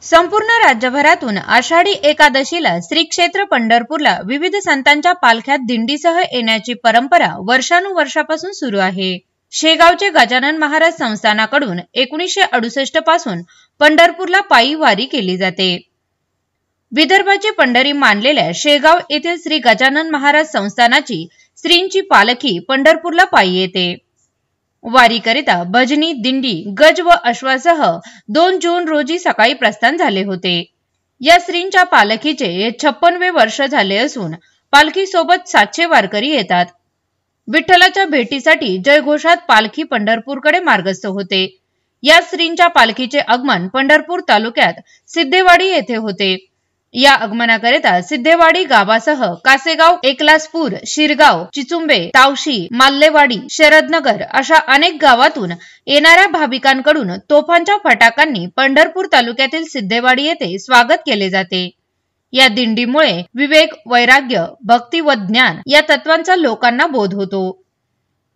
संपूर्ण राज्यभरातून आषाढी एकादशीला श्री क्षेत्र पंढरपूरला विविध संतांच्या पालख्यात दिंडीसह येण्याची परंपरा वर्षानुवर्षापासून सुरू आहे। शेगावचे गजानन महाराज संस्थानाकडून 1968 पासून पंढरपूरला पायी वारी केली जाते। विदर्भाची पंढरी मानलेल्या शेगाव येथील श्री गजानन महाराज संस्थानाची श्रींची पालखी पंढरपूरला पायी येते। वारीकरिता भजनी दिंडी गज व अश्वासह 2 जून रोजी सकाळी प्रस्थान झाले होते। या श्रींच्या पालखीचे हे 56वे वर्ष झाले असून पालखी सोबत 700 वारकरी येतात। विठ्ठलाच्या भेटीसाठी जयघोषात पालखी पंढरपूरकडे मार्गस्थ होते। या श्रींच्या पालखीचे आगमन पंढरपूर तालुक्यात सिद्धेवाडी येथे होते। या आगमनाकरिता सिद्धेवाडी गावासह कासेगाव, एकलासपूर, शिरगाव, चिचुंबे, तावशी, माल्लेवाडी, शरदनगर अशा अनेक गावातून येणाऱ्या भाविकांकडून तोफांच्या फटाक्यांनी पंढरपूर तालुक्यातील सिद्धेवाडी येथे स्वागत केले जाते। या दिंडीमुळे विवेक, वैराग्य, भक्ती व ज्ञान या तत्वांचा लोकांना बोध होतो।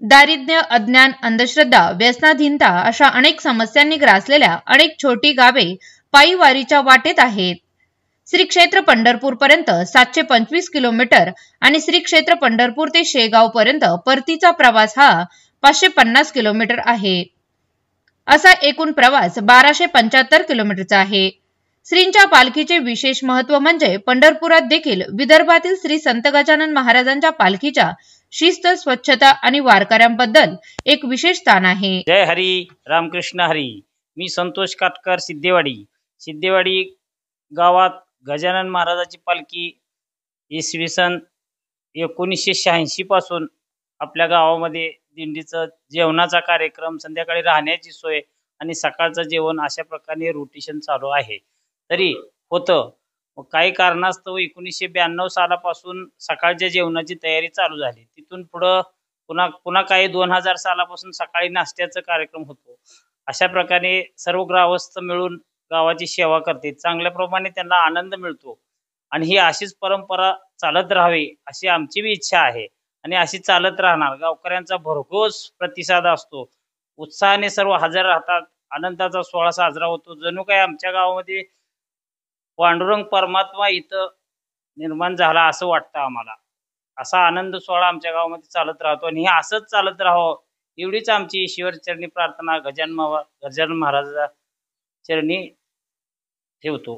दारिद्र्य, अज्ञान, अंधश्रद्धा, व्यसनाधीनता अशा अनेक समस्यांनी ग्रासलेल्या अनेक छोटी गावे पायी वारीच्या वाटेत आहेत। श्री क्षेत्र पंढरपूर पर्यंत 725 किलोमीटर आणि श्री क्षेत्र पंढरपूर ते शेगाव पर्यंत परतीचा प्रवास हा 550 किलोमीटर आहे। असा एकूण प्रवास 1275 किलोमीटरचा आहे। श्रींच्या पालखीचे विशेष महत्त्व म्हणजे पंढरपुरात देखील विदर्भातील श्री संत गजानन महाराजांच्या पालखीच्या शिस्त, स्वच्छता आणि वारकऱ्यांबद्दल एक विशेष स्थान आहे। जय हरी, रामकृष्ण हरी। मी संतोष काटकर, सिद्धेवाडी गावात गजानन महाराजाची पालखी इसवी सन 1986 पासून आपल्या गावामध्ये दिंडीचं जेवणाचा कार्यक्रम, संध्याकाळी राहण्याची सोय आणि सकाळचं जेवण अशा प्रकारे रोटेशन चालू आहे। तरी होतं काही कारणास्तव 1992 सालापासून सकाळच्या जेवणाची तयारी चालू झाली। तिथून पुढे पुन्हा काही 2000 सालापासून सकाळी नाश्त्याचा कार्यक्रम होतो। अशा प्रकारे सर्व ग्रामस्थ मिळून गावाची सेवा करते। चांगल्या प्रमाणे त्यांना आनंद मिळतो आणि ही अशीच परंपरा चालत राहावी अशी आमची बी इच्छा आहे आणि अशी चालत राहणार। गावकऱ्यांचा भरघोस प्रतिसाद असतो, उत्साहाने सर्व हजर राहतात, आनंदाचा सोहळा साजरा होतो। जणू काय आमच्या गावामध्ये पांडुरंग परमात्मा इथं निर्माण झाला असं वाटतं आम्हाला। असा आनंद सोहळा आमच्या गावामध्ये चालत राहतो आणि हे असंच चालत राहावं एवढीच आमची ईश्वरचरणी प्रार्थना गजानन महाराजांच्या चरणी ठेवतो।